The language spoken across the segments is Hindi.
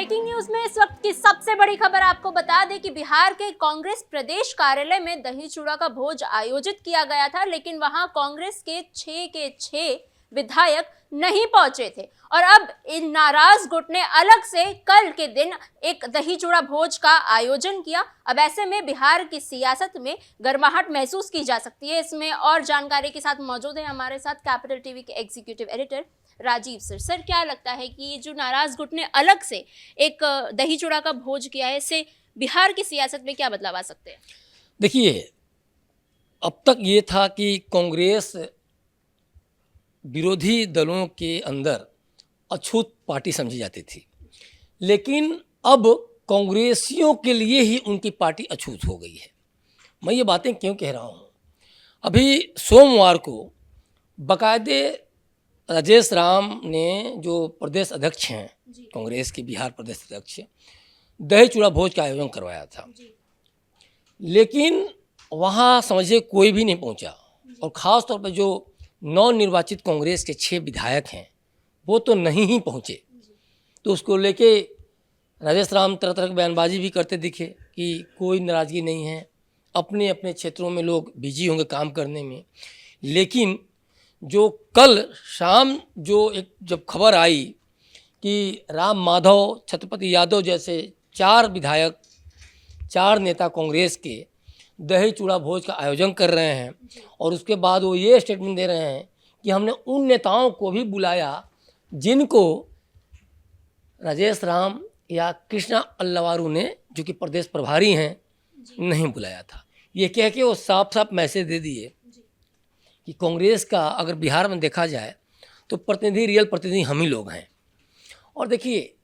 ब्रेकिंग न्यूज में इस वक्त की सबसे बड़ी खबर आपको बता दें कि बिहार के कांग्रेस प्रदेश कार्यालय में दही चूड़ा का भोज आयोजित किया गया था, लेकिन वहां कांग्रेस के 6 विधायक नहीं पहुंचे थे और अब इन नाराज गुट ने अलग से कल के दिन एक दही चूड़ा भोज का आयोजन किया। अब ऐसे में बिहार की सियासत में गर्माहट महसूस की जा सकती है। इसमें और जानकारी के साथ मौजूद है हमारे साथ कैपिटल टीवी के एग्जीक्यूटिव एडिटर राजीव सर। क्या लगता है कि ये जो नाराज गुट ने अलग से एक दही चूड़ा का भोज किया है, इससे बिहार की सियासत में क्या बदलाव आ सकते हैं? देखिए, अब तक ये था कि कांग्रेस विरोधी दलों के अंदर अछूत पार्टी समझी जाती थी, लेकिन अब कांग्रेसियों के लिए ही उनकी पार्टी अछूत हो गई है। मैं ये बातें क्यों कह रहा हूँ? अभी सोमवार को बाकायदे राजेश राम ने, जो प्रदेश अध्यक्ष हैं कांग्रेस के बिहार प्रदेश अध्यक्ष, दही चूड़ा भोज का आयोजन करवाया था, लेकिन वहाँ समझिए कोई भी नहीं पहुँचा। और ख़ास तौर पर जो नवनिर्वाचित कांग्रेस के 6 विधायक हैं वो तो नहीं ही पहुँचे। तो उसको लेके राजेश राम तरह तरह की बयानबाजी भी करते दिखे कि कोई नाराज़गी नहीं है, अपने अपने क्षेत्रों में लोग बिजी होंगे काम करने में। लेकिन जो कल शाम जो एक जब खबर आई कि राम माधव, छत्रपति यादव जैसे 4 विधायक, 4 नेता कांग्रेस के दही चूड़ा भोज का आयोजन कर रहे हैं और उसके बाद वो ये स्टेटमेंट दे रहे हैं कि हमने उन नेताओं को भी बुलाया जिनको राजेश राम या कृष्णा अल्लावारू ने, जो कि प्रदेश प्रभारी हैं, नहीं बुलाया था। ये कह के वो साफ साफ मैसेज दे दिए कि कांग्रेस का अगर बिहार में देखा जाए तो प्रतिनिधि, रियल प्रतिनिधि हम ही लोग हैं। और देखिए,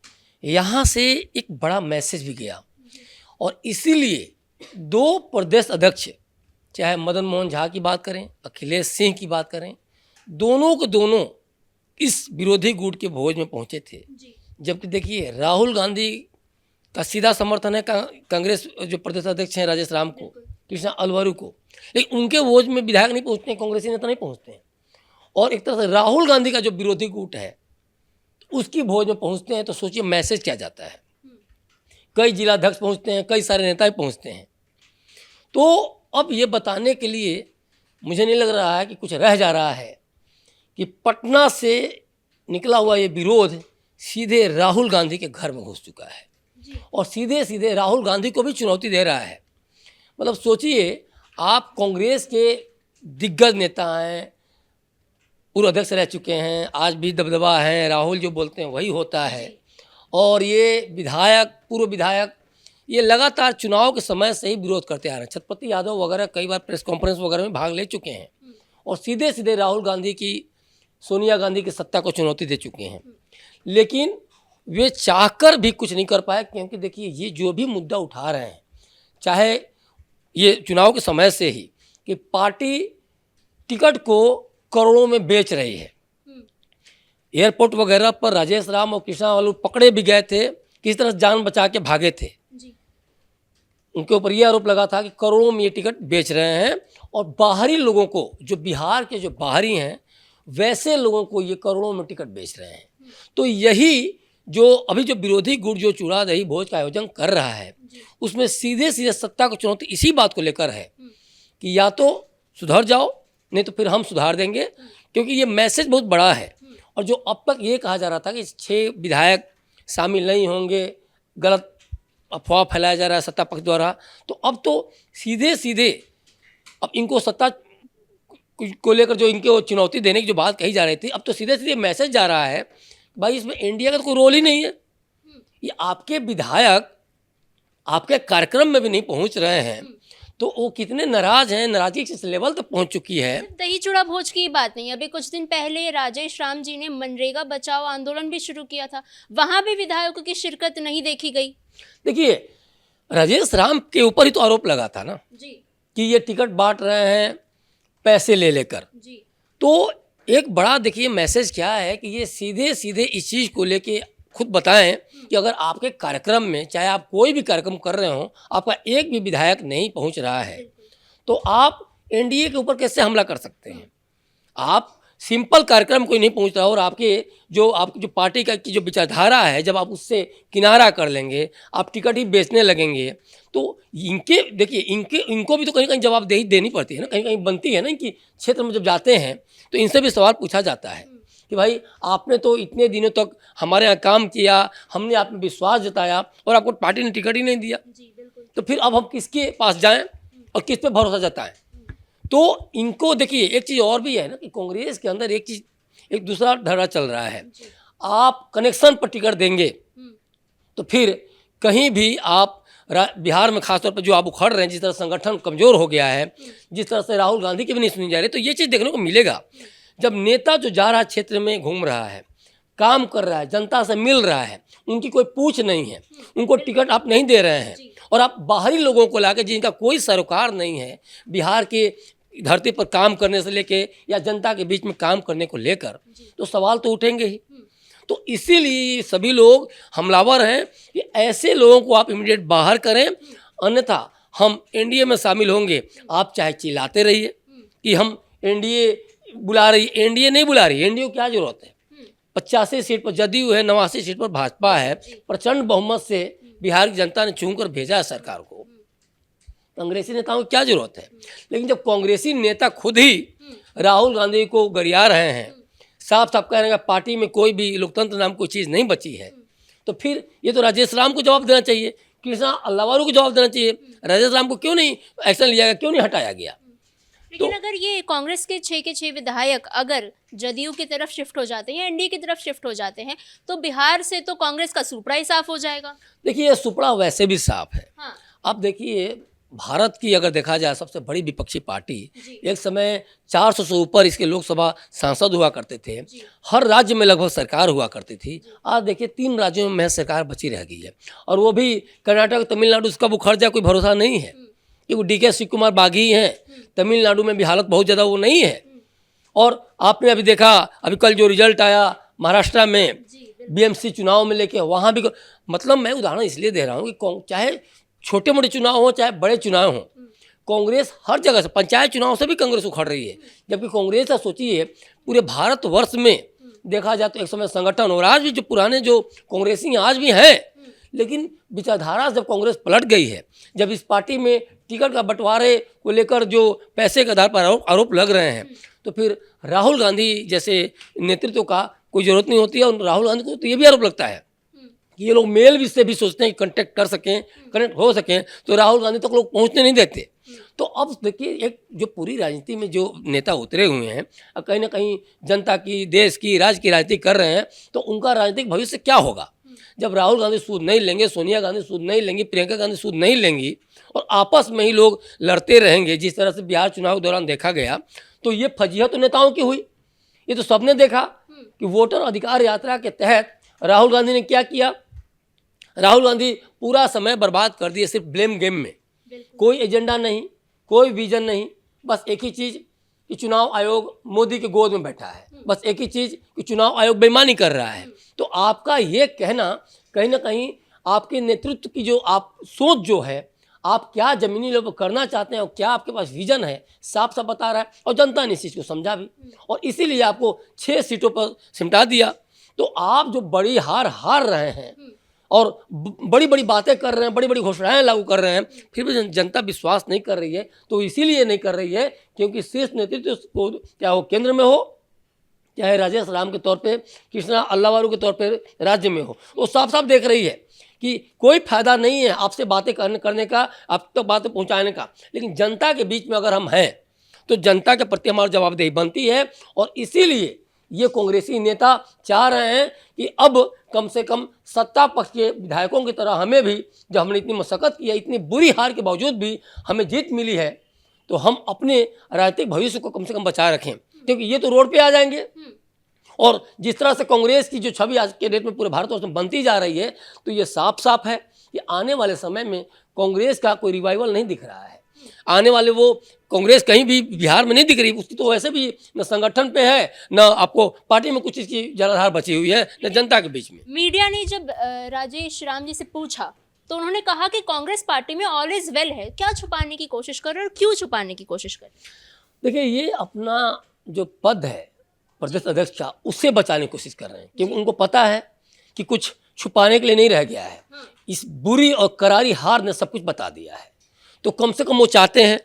यहाँ से एक बड़ा मैसेज भी गया और इसीलिए 2 प्रदेश अध्यक्ष, चाहे मदन मोहन झा की बात करें, अखिलेश सिंह की बात करें, दोनों के दोनों इस विरोधी गुट के भोज में पहुंचे थे। जबकि देखिए, राहुल गांधी का सीधा समर्थन है कांग्रेस जो प्रदेश अध्यक्ष हैं राजेश राम को, कृष्णा अलवारू को, लेकिन उनके भोज में विधायक नहीं पहुंचते हैं, कांग्रेसी नेता नहीं पहुंचते हैं। और एक तरह से राहुल गांधी का जो विरोधी गुट है उसकी भोज में पहुंचते हैं, तो सोचिए मैसेज क्या जाता है। कई जिलाध्यक्ष पहुंचते हैं, कई सारे नेता पहुंचते हैं। तो अब ये बताने के लिए मुझे नहीं लग रहा है कि कुछ रह जा रहा है कि पटना से निकला हुआ ये विरोध सीधे राहुल गांधी के घर में घुस चुका है और सीधे सीधे राहुल गांधी को भी चुनौती दे रहा है। मतलब सोचिए, आप कांग्रेस के दिग्गज नेता हैं, पूर्व अध्यक्ष रह चुके हैं, आज भी दबदबा है, राहुल जो बोलते हैं वही होता है। और ये विधायक, पूर्व विधायक, ये लगातार चुनाव के समय से ही विरोध करते आ रहे हैं। छत्रपति यादव वगैरह कई बार प्रेस कॉन्फ्रेंस वगैरह में भाग ले चुके हैं और सीधे सीधे राहुल गांधी की, सोनिया गांधी की सत्ता को चुनौती दे चुके हैं। लेकिन वे चाहकर भी कुछ नहीं कर पाए, क्योंकि देखिए, ये जो भी मुद्दा उठा रहे हैं, चाहे ये चुनाव के समय से ही कि पार्टी टिकट को करोड़ों में बेच रही है। एयरपोर्ट वगैरह पर राजेश राम और कृष्णा वालू पकड़े भी गए थे, किसी तरह जान बचा के भागे थे। उनके ऊपर यह आरोप लगा था कि करोड़ों में ये टिकट बेच रहे हैं और बाहरी लोगों को, जो बिहार के जो बाहरी हैं, वैसे लोगों को ये करोड़ों में टिकट बेच रहे हैं। तो यही जो अभी जो विरोधी गुट जो चूड़ा दही भोज का आयोजन कर रहा है, उसमें सीधे सीधे सत्ता को चुनौती इसी बात को लेकर है कि या तो सुधर जाओ, नहीं तो फिर हम सुधार देंगे, क्योंकि ये मैसेज बहुत बड़ा है। और जो अब तक ये कहा जा रहा था कि 6 विधायक शामिल नहीं होंगे, गलत अफवाह फैलाया जा रहा है सत्ता पक्ष द्वारा, तो अब तो सीधे सीधे अब इनको सत्ता को लेकर जो इनको चुनौती देने की जो बात कही जा रही थी, अब तो सीधे सीधे मैसेज जा रहा है, भाई इसमें इंडिया का तो कोई रोल ही नहीं है। ये आपके विधायक आपके कार्यक्रम में भी नहीं पहुंच रहे हैं, तो वो कितने नाराज हैं, नाराजगी किस लेवल तक पहुंच चुकी है। दही चूड़ा भोज की बात नहीं, अभी कुछ दिन पहले राजेश राम जी ने मनरेगा बचाओ आंदोलन भी शुरू किया था, वहां भी विधायकों की शिरकत नहीं देखी गई। देखिए, राजेश राम के ऊपर ही तो आरोप लगा था ना कि ये टिकट बांट रहे हैं पैसे ले लेकर। तो एक बड़ा देखिए मैसेज क्या है कि ये सीधे सीधे इस चीज़ को लेके खुद बताएं कि अगर आपके कार्यक्रम में, चाहे आप कोई भी कार्यक्रम कर रहे हो, आपका एक भी विधायक नहीं पहुंच रहा है, तो आप एनडीए के ऊपर कैसे हमला कर सकते हैं? आप सिंपल कार्यक्रम कोई नहीं पहुंच रहा और आपकी जो पार्टी का की जो विचारधारा है, जब आप उससे किनारा कर लेंगे, आप टिकट ही बेचने लगेंगे, तो इनके देखिए इनको भी तो कहीं कहीं जवाबदेही देनी पड़ती है ना, कहीं कहीं बनती है ना। इनकी क्षेत्र में जब जाते हैं तो इनसे भी सवाल पूछा जाता है कि भाई आपने तो इतने दिनों तक हमारे यहाँ काम किया, हमने आप में विश्वास जताया और आपको पार्टी ने टिकट ही नहीं दिया, तो फिर अब हम किसके पास जाएं और किस पे भरोसा जताएं। तो इनको देखिए एक चीज़ और भी है ना कि कांग्रेस के अंदर एक दूसरा धड़ा चल रहा है। आप कनेक्शन पर टिकट देंगे तो फिर कहीं भी आप बिहार में खासतौर पर जो आप उखड़ रहे हैं, जिस तरह संगठन कमज़ोर हो गया है, जिस तरह से राहुल गांधी की भी नहीं सुनी जा रही, तो ये चीज़ देखने को मिलेगा। जब नेता जो जा रहा है, क्षेत्र में घूम रहा है, काम कर रहा है, जनता से मिल रहा है, उनकी कोई पूछ नहीं है, उनको टिकट आप नहीं दे रहे हैं और आप बाहरी लोगों को लाके जिनका कोई सरोकार नहीं है, बिहार के धरती पर काम करने से लेके या जनता के बीच में काम करने को लेकर, तो सवाल तो उठेंगे ही। तो इसीलिए सभी लोग हमलावर हैं कि ऐसे लोगों को आप इमीडिएट बाहर करें, अन्यथा हम एनडीए में शामिल होंगे। आप चाहे चिल्लाते रहिए कि हम एनडीए बुला रही, एनडीए नहीं बुला रही, एनडीए को क्या जरूरत है। 85 सीट पर जदयू है, 89 सीट पर भाजपा है, प्रचंड बहुमत से बिहार की जनता ने चुनकर भेजा है सरकार को। कांग्रेसी नेताओं की क्या जरूरत है। लेकिन जब कांग्रेसी नेता खुद ही राहुल गांधी को गरिया रहे हैं, साफ साफ कह रहे हैं पार्टी में कोई भी लोकतंत्र नाम कोई चीज़ नहीं बची है, तो फिर ये तो राजेश राम को जवाब देना चाहिए, कृष्णा अल्लावारू को जवाब देना चाहिए। राजेश राम को क्यों नहीं एक्शन लिया गया, क्यों नहीं हटाया गया। लेकिन अगर ये कांग्रेस के 6 के 6 विधायक अगर जदयू की तरफ शिफ्ट हो जाते हैं, एनडीए की तरफ शिफ्ट हो जाते हैं, तो बिहार से तो कांग्रेस का सुपड़ा ही साफ हो जाएगा। देखिए ये सुपड़ा वैसे भी साफ है। हाँ। अब देखिए भारत की अगर देखा जाए सबसे बड़ी विपक्षी पार्टी, एक समय 400 से ऊपर इसके लोकसभा सांसद हुआ करते थे, हर राज्य में लगभग सरकार हुआ करती थी। आज देखिए 3 राज्यों में महज सरकार बची रह गई है, और वो भी कर्नाटक तमिलनाडु, उसका उखड़ जाए कोई भरोसा नहीं है, क्योंकि डीके शिव कुमार बागी हैं। तमिलनाडु में भी हालत बहुत ज़्यादा वो नहीं है। और आपने अभी देखा, अभी कल जो रिजल्ट आया महाराष्ट्र में बीएमसी चुनाव में लेके, वहाँ भी मतलब मैं उदाहरण इसलिए दे रहा हूँ कि चाहे छोटे मोटे चुनाव हो चाहे बड़े चुनाव हों, कांग्रेस हर जगह से, पंचायत चुनाव से भी कांग्रेस उखड़ रही है। जबकि कांग्रेस का सोचिए पूरे भारतवर्ष में देखा जाए तो एक समय संगठन, और आज भी जो पुराने जो कांग्रेसी आज भी हैं, लेकिन विचारधारा जब कांग्रेस पलट गई है, जब इस पार्टी में टिकट का बंटवारे को लेकर जो पैसे के आधार पर आरोप लग रहे हैं, तो फिर राहुल गांधी जैसे नेतृत्व का कोई जरूरत नहीं होती है। और राहुल गांधी को तो ये भी आरोप लगता है कि ये लोग मेल भी से भी सोचते हैं कि कनेक्ट कर सकें, कनेक्ट हो सकें, तो राहुल गांधी तक लोग पहुंचने नहीं देते। तो अब देखिए एक जो पूरी राजनीति में जो नेता उतरे हुए हैं, अब कहीं ना कहीं जनता की, देश की, राज्य की राजनीति कर रहे हैं, तो उनका राजनीतिक भविष्य क्या होगा। जब राहुल गांधी सूद नहीं लेंगे, सोनिया गांधी सूद नहीं लेंगी, प्रियंका गांधी सूद नहीं लेंगी, और आपस में ही लोग लड़ते रहेंगे जिस तरह से बिहार चुनाव के दौरान देखा गया, तो ये फजीहत तो नेताओं की हुई। ये तो सबने देखा कि वोटर अधिकार यात्रा के तहत राहुल गांधी ने क्या किया। राहुल गांधी पूरा समय बर्बाद कर दिए सिर्फ ब्लेम गेम में। कोई एजेंडा नहीं, कोई विजन नहीं, बस एक ही चीज़ कि चुनाव आयोग मोदी के गोद में बैठा है, बस एक ही चीज़ कि चुनाव आयोग बेईमानी कर रहा है। तो आपका ये कहना कहीं ना कहीं आपके नेतृत्व की जो आप सोच जो है, आप क्या जमीनी लेवल पर करना चाहते हैं और क्या आपके पास विजन है, साफ साफ बता रहा है। और जनता ने इस चीज़ को समझा भी, और इसीलिए आपको 6 सीटों पर सिमटा दिया। तो आप जो बड़ी हार रहे हैं और बड़ी बड़ी बातें कर रहे हैं, बड़ी बड़ी घोषणाएं लागू कर रहे हैं, फिर भी जनता विश्वास नहीं कर रही है। तो इसीलिए नहीं कर रही है क्योंकि शीर्ष नेतृत्व को, चाहे वो केंद्र में हो, चाहे राजेश राम के तौर पे, कृष्णा अल्लावारू के तौर पे राज्य में हो, वो साफ साफ देख रही है कि कोई फायदा नहीं है आपसे बातें करने का, आप तक बातें पहुंचाने का। लेकिन जनता के बीच में अगर हम हैं तो जनता के प्रति हमारी जवाबदेही बनती है। और इसीलिए ये कांग्रेसी नेता चाह रहे हैं कि अब कम से कम सत्ता पक्ष के विधायकों की तरह हमें भी, जब हमने इतनी मशक्कत की है, इतनी बुरी हार के बावजूद भी हमें जीत मिली है, तो हम अपने राजनीतिक भविष्य को कम से कम बचाए रखें, क्योंकि ये तो रोड पे आ जाएंगे। और जिस तरह से कांग्रेस की जो छवि आज के डेट में पूरे भारतवर्ष में बनती जा रही है, तो ये साफ साफ है कि आने वाले समय में कांग्रेस का कोई रिवाइवल नहीं दिख रहा है। आने वाले वो कांग्रेस कहीं भी बिहार में नहीं दिख रही, उसकी तो वैसे भी न संगठन पे है, न आपको पार्टी में कुछ इसकी जनाधार बची हुई है, न जनता के बीच में। मीडिया ने जब राजेश राम जी से पूछा तो उन्होंने कहा कि कांग्रेस पार्टी में ऑल इज वेल है। क्या छुपाने की कोशिश कर रहे हैं और क्यों छुपाने की कोशिश कर रहे हैं? देखिए ये अपना जो पद है प्रदेश अध्यक्ष का, उससे बचाने की कोशिश कर रहे हैं, क्योंकि उनको पता है कि कुछ छुपाने के लिए नहीं रह गया है। इस बुरी और करारी हार ने सब कुछ बता दिया है। तो कम से कम वो चाहते हैं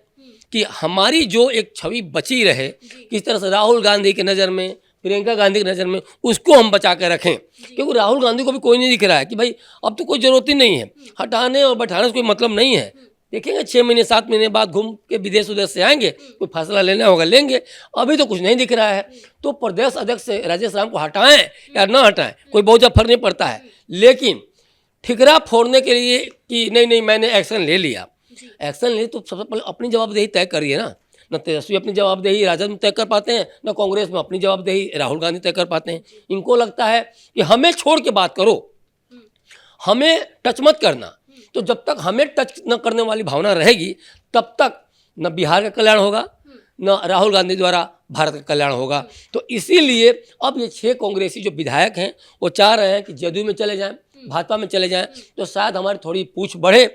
कि हमारी जो एक छवि बची रहे, किस तरह से राहुल गांधी की नज़र में, प्रियंका गांधी की नज़र में, उसको हम बचा के रखें। क्योंकि राहुल गांधी को भी कोई नहीं दिख रहा है कि भाई अब तो कोई ज़रूरत ही नहीं है, हटाने और बैठाने से कोई मतलब नहीं है। देखेंगे 6 महीने 7 महीने बाद घूम के विदेश उदेश से आएंगे, कोई फैसला लेना होगा लेंगे। अभी तो कुछ नहीं दिख रहा है। तो प्रदेश अध्यक्ष से राजेश राम को हटाएं या ना हटाएं, कोई बहुत ज़्यादा फर्क नहीं पड़ता है। लेकिन ठिकरा फोड़ने के लिए कि नहीं मैंने एक्शन ले लिया, एक्शन ले तो सबसे पहले अपनी जवाबदेही तय करिए ना। न तेजस्वी अपनी जवाबदेही राजद में तय कर पाते हैं, न कांग्रेस में अपनी जवाबदेही राहुल गांधी तय कर पाते हैं। इनको लगता है कि हमें छोड़ के बात करो, हमें टच मत करना। तो जब तक हमें टच न करने वाली भावना रहेगी, तब तक न बिहार का कल्याण होगा, न राहुल गांधी द्वारा भारत का कल्याण होगा। तो इसीलिए अब ये 6 कांग्रेसी जो विधायक हैं वो चाह रहे हैं कि जदयू में चले जाएं, भाजपा में चले जाएं, तो शायद हमारी थोड़ी पूछ बढ़े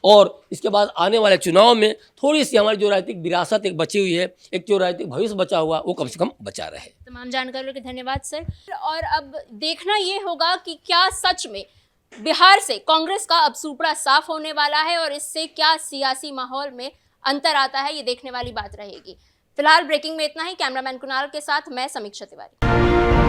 और इसके बाद आने वाले चुनाव में थोड़ी सी हमारी जो राजनीतिक विरासत एक बची हुई है, एक जो राजनीतिक भविष्य बचा हुआ, वो कम से कम बचा रहे। तमाम जानकारियों के धन्यवाद सर। और अब देखना ये होगा कि क्या सच में बिहार से कांग्रेस का अब सूपड़ा साफ होने वाला है और इससे क्या सियासी माहौल में अंतर आता है, ये देखने वाली बात रहेगी। फिलहाल ब्रेकिंग में इतना ही। कैमरामैन कुणाल के साथ मैं समीक्षा तिवारी।